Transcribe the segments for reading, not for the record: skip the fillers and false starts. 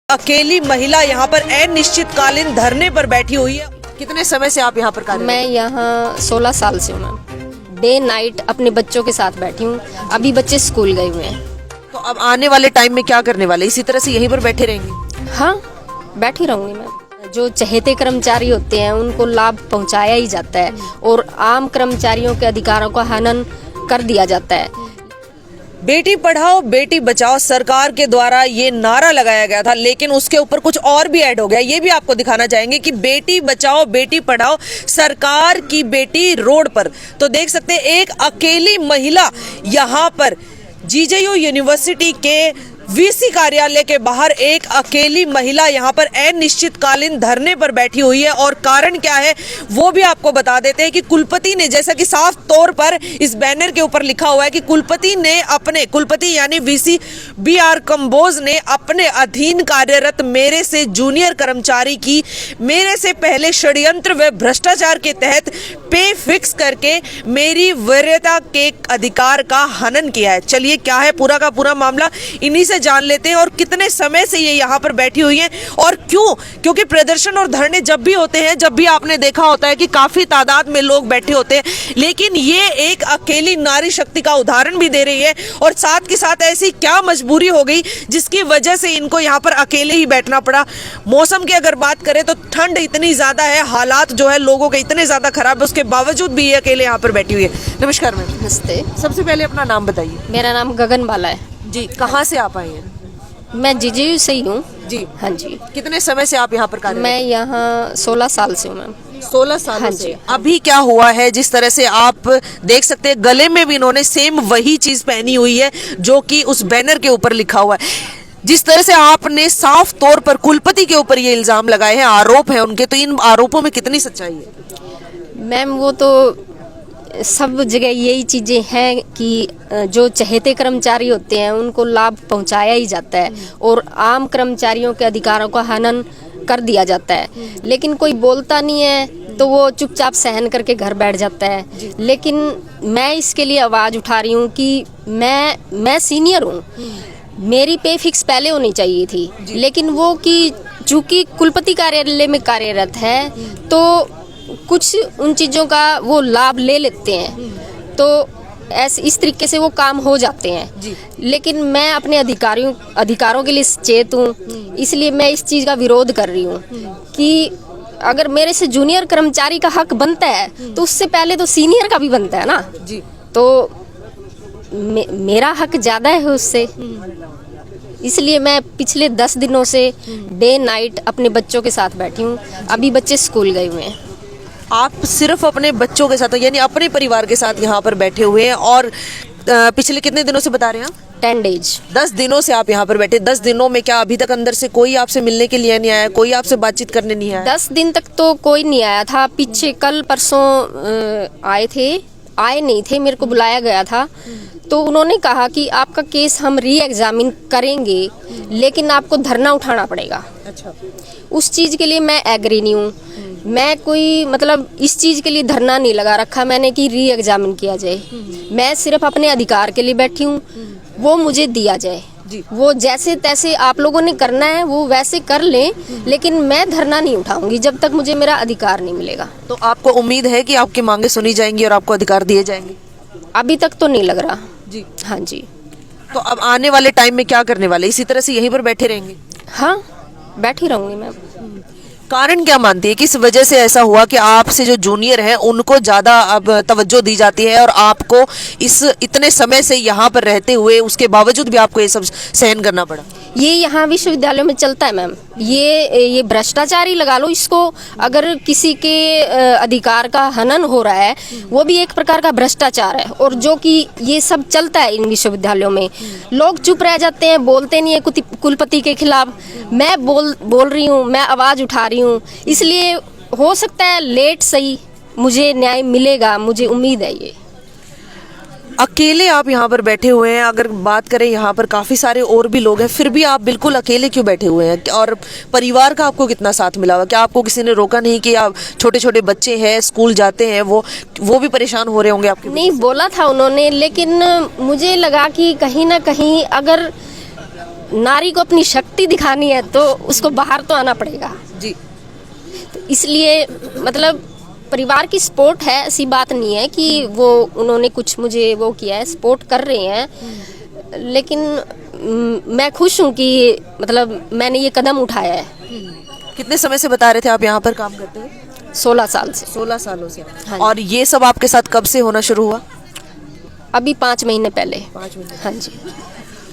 अकेली महिला यहाँ पर अनिश्चितकालीन धरने पर बैठी हुई है। कितने समय से आप यहाँ पर कार्य? मैं यहाँ 16 साल से हूँ मैम। डे नाइट अपने बच्चों के साथ बैठी हूँ। अभी बच्चे स्कूल गए हुए हैं। तो अब आने वाले टाइम में क्या करने वाले? इसी तरह से यहीं पर बैठे रहेंगे? हाँ, बैठी रहूँगी मैम। जो चहेते कर्मचारी होते हैं उनको लाभ पहुँचाया ही जाता है और आम कर्मचारियों के अधिकारों का हनन कर दिया जाता है। बेटी पढ़ाओ बेटी बचाओ सरकार के द्वारा ये नारा लगाया गया था, लेकिन उसके ऊपर कुछ और भी ऐड हो गया। ये भी आपको दिखाना चाहेंगे कि बेटी बचाओ बेटी पढ़ाओ सरकार की बेटी रोड पर। तो देख सकते हैं एक अकेली महिला यहाँ पर जीजेयू यूनिवर्सिटी के वीसी कार्यालय के बाहर एक अकेली महिला यहाँ पर अनिश्चितकालीन धरने पर बैठी हुई है। और कारण क्या है वो भी आपको बता देते हैं कि कुलपति ने, जैसा कि साफ तौर पर इस बैनर के ऊपर लिखा हुआ है कि कुलपति यानी वीसी BR कंबोज ने अपने अधीन कार्यरत मेरे से जूनियर कर्मचारी की मेरे से पहले षड्यंत्र व भ्रष्टाचार के तहत पे फिक्स करके मेरी वरीयता के अधिकार का हनन किया है। चलिए क्या है पूरा का पूरा मामला, इन्हीं से जान लेते हैं। और कितने समय से ये यहाँ पर बैठी हुई हैं और क्यों? क्योंकि प्रदर्शन और धरने जब भी होते हैं, जब भी आपने देखा होता है कि काफी तादाद में लोग बैठे होते हैं, लेकिन ये एक अकेली नारी शक्ति का उदाहरण भी दे रही है। और साथ के साथ ऐसी क्या मजबूरी हो गई जिसकी वजह से इनको यहाँ पर अकेले ही बैठना पड़ा। मौसम की अगर बात करें तो ठंड इतनी ज्यादा है, हालात जो है लोगों के इतने ज्यादा खराब है, उसके बावजूद भी ये अकेले यहाँ पर बैठी हुई है। नमस्कार मैम। नमस्ते। सबसे पहले अपना नाम बताइए। मेरा नाम गगन बाला है जी। कहाँ से आप आए हैं? मैं जीजेयू से ही हूँ जी। हाँ जी। कितने समय से आप यहाँ पर कार्य? मैं यहाँ 16 साल से हूँ मैम। 16 साल हाँ से। जी। अभी क्या हुआ है, जिस तरह से आप देख सकते हैं गले में भी इन्होंने सेम वही चीज पहनी हुई है जो कि उस बैनर के ऊपर लिखा हुआ है। जिस तरह से आपने साफ तौर पर कुलपति के ऊपर ये इल्जाम लगाए हैं, आरोप है उनके, तो इन आरोपों में कितनी सच्चाई है? मैम वो तो सब जगह यही चीज़ें हैं कि जो चहेते कर्मचारी होते हैं उनको लाभ पहुंचाया ही जाता है और आम कर्मचारियों के अधिकारों का हनन कर दिया जाता है। लेकिन कोई बोलता नहीं है तो वो चुपचाप सहन करके घर बैठ जाता है। लेकिन मैं इसके लिए आवाज़ उठा रही हूँ कि मैं सीनियर हूँ, मेरी पे फिक्स पहले होनी चाहिए थी, लेकिन वो कि चूँकि कुलपति कार्यालय में कार्यरत है तो कुछ उन चीज़ों का वो लाभ ले लेते हैं, तो ऐसे इस तरीके से वो काम हो जाते हैं। लेकिन मैं अपने अधिकारों के लिए सचेत हूँ, इसलिए मैं इस चीज़ का विरोध कर रही हूँ कि अगर मेरे से जूनियर कर्मचारी का हक बनता है तो उससे पहले तो सीनियर का भी बनता है ना जी। तो मेरा हक ज़्यादा है उससे, इसलिए मैं पिछले 10 दिनों से डे नाइट अपने बच्चों के साथ बैठी हूँ। अभी बच्चे स्कूल गए हुए हैं। आप सिर्फ अपने बच्चों के साथ यानी अपने परिवार के साथ यहाँ पर बैठे हुए हैं और पिछले कितने दिनों से बता रहे हैं आप? 10 डेज। 10 दिनों से आप यहाँ पर बैठे। 10 दिनों में क्या अभी तक अंदर से कोई आपसे मिलने के लिए नहीं आया, कोई आपसे बातचीत करने नहीं आया? 10 दिन तक तो कोई नहीं आया था। पीछे कल परसों आए नहीं थे, मेरे को बुलाया गया था तो उन्होंने कहा कि आपका केस हम री एग्जामिन करेंगे लेकिन आपको धरना उठाना पड़ेगा। अच्छा। उस चीज़ के लिए मैं एग्री नहीं हूँ। मैं कोई मतलब इस चीज़ के लिए धरना नहीं लगा रखा मैंने कि री एग्जामिन किया जाए। मैं सिर्फ अपने अधिकार के लिए बैठी हूँ, वो मुझे दिया जाए। वो जैसे तैसे आप लोगों ने करना है वो वैसे कर लें, लेकिन मैं धरना नहीं उठाऊंगी जब तक मुझे मेरा अधिकार नहीं मिलेगा। तो आपको उम्मीद है कि आपकी मांगे सुनी जाएंगी और आपको अधिकार दिए जाएंगे? अभी तक तो नहीं लग रहा जी। हाँ जी। तो अब आने वाले टाइम में क्या करने वाले? इसी तरह से यहीं पर बैठे रहेंगे? हाँ, बैठी रहूंगी मैम। कारण क्या मानती है किस वजह से ऐसा हुआ कि आपसे जो जूनियर हैं उनको ज़्यादा अब तवज्जो दी जाती है और आपको इस इतने समय से यहाँ पर रहते हुए उसके बावजूद भी आपको ये सब सहन करना पड़ा? ये यहाँ विश्वविद्यालयों में चलता है मैम। ये भ्रष्टाचार ही लगा लो इसको। अगर किसी के अधिकार का हनन हो रहा है वो भी एक प्रकार का भ्रष्टाचार है। और जो कि ये सब चलता है इन विश्वविद्यालयों में, लोग चुप रह जाते हैं, बोलते नहीं है कुलपति के खिलाफ। मैं बोल रही हूँ, मैं आवाज़ उठा रही हूँ, इसलिए हो सकता है लेट सही मुझे न्याय मिलेगा, मुझे उम्मीद है। ये अकेले आप यहाँ पर बैठे हुए हैं, अगर बात करें यहाँ पर काफ़ी सारे और भी लोग हैं, फिर भी आप बिल्कुल अकेले क्यों बैठे हुए हैं? और परिवार का आपको कितना साथ मिला हुआ? क्या आपको किसी ने रोका नहीं कि आप छोटे छोटे बच्चे हैं स्कूल जाते हैं, वो भी परेशान हो रहे होंगे आपके? नहीं, बोला था उन्होंने, लेकिन मुझे लगा कि कहीं ना कहीं अगर नारी को अपनी शक्ति दिखानी है तो उसको बाहर तो आना पड़ेगा जी। तो इसलिए मतलब परिवार की सपोर्ट है, ऐसी बात नहीं है कि वो उन्होंने कुछ मुझे वो किया है, सपोर्ट कर रहे हैं। लेकिन मैं खुश हूँ कि मतलब मैंने ये कदम उठाया है। कितने समय से बता रहे थे आप यहाँ पर काम करते हैं? 16 साल से। 16 सालों से। हाँ। और ये सब आपके साथ कब से होना शुरू हुआ? अभी 5 महीने पहले। 5 महीने। हाँ जी।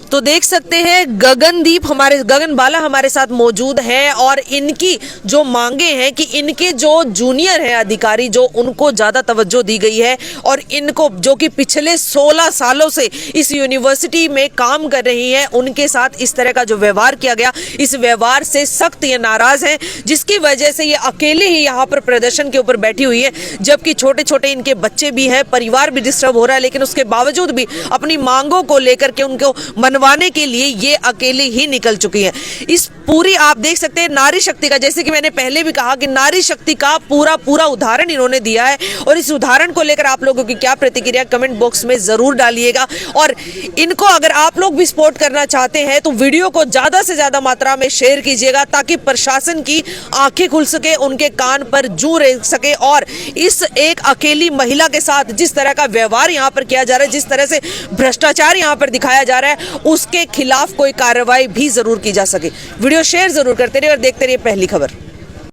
तो देख सकते हैं गगनबाला हमारे साथ मौजूद है और इनकी जो मांगे हैं कि इनके जो जूनियर हैं अधिकारी जो उनको ज़्यादा तवज्जो दी गई है और इनको जो कि पिछले 16 सालों से इस यूनिवर्सिटी में काम कर रही हैं उनके साथ इस तरह का जो व्यवहार किया गया, इस व्यवहार से सख्त ये नाराज हैं, जिसकी वजह से ये अकेले ही यहाँ पर प्रदर्शन के ऊपर बैठी हुई है। जबकि छोटे छोटे इनके बच्चे भी हैं, परिवार भी डिस्टर्ब हो रहा है, लेकिन उसके बावजूद भी अपनी मांगों को लेकर के उनको मनवाने के लिए ये अकेले ही निकल चुकी है। इस पूरी आप देख सकते हैं नारी शक्ति का, जैसे कि मैंने पहले भी कहा कि नारी शक्ति का पूरा उदाहरण इन्होंने दिया है। और इस उदाहरण को लेकर आप लोगों की क्या प्रतिक्रिया कमेंट बॉक्स में जरूर डालिएगा। और इनको अगर आप लोग भी सपोर्ट करना चाहते हैं तो वीडियो को ज्यादा से ज्यादा मात्रा में शेयर कीजिएगा ताकि प्रशासन की आंखें खुल सके, उनके कान पर जू रह सके और इस एक अकेली महिला के साथ जिस तरह का व्यवहार यहाँ पर किया जा रहा है, जिस तरह से भ्रष्टाचार यहाँ पर दिखाया जा रहा है, उसके खिलाफ कोई कार्रवाई भी जरूर की जा सके। वीडियो शेयर जरूर करते रहिए और देखते रहिए पहली खबर।